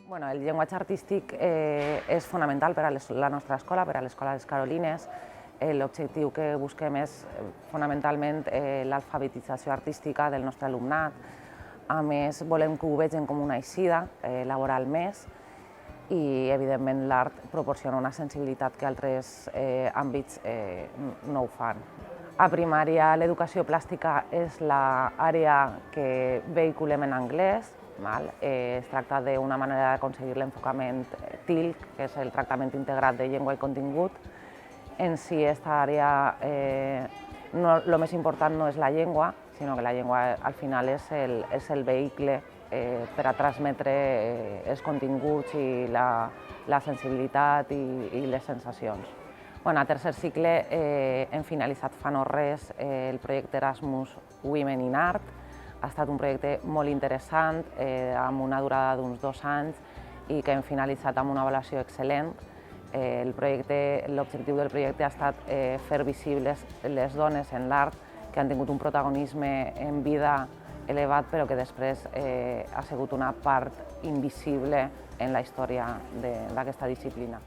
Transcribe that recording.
El llenguatge artístic és fonamental per a la nostra escola, per a l'Escola Les Carolines. L'objectiu que busquem és fonamentalment l'alfabetització artística del nostre alumnat. A més, volem que ho vegin com una eixida laboral més i, evidentment, l'art proporciona una sensibilitat que altres àmbits no ho fan. A primària, l'educació plàstica és l'àrea que vehiculem en anglès. Es tracta d'una manera d'aconseguir l'enfocament TILC, que és el tractament integrat de llengua i contingut. En si, aquesta àrea, el més important no és la llengua, sinó que la llengua al final és el vehicle per a transmetre els continguts i la sensibilitat i les sensacions. A tercer cicle hem finalitzat fa no res el projecte Erasmus Women in Art. Ha estat un projecte molt interessant, amb una durada d'uns 2 anys i que hem finalitzat amb una avaluació excel·lent. L'objectiu del projecte ha estat fer visibles les dones en l'art que han tingut un protagonisme en vida elevat, però que després ha sigut una part invisible en la història d'aquesta disciplina.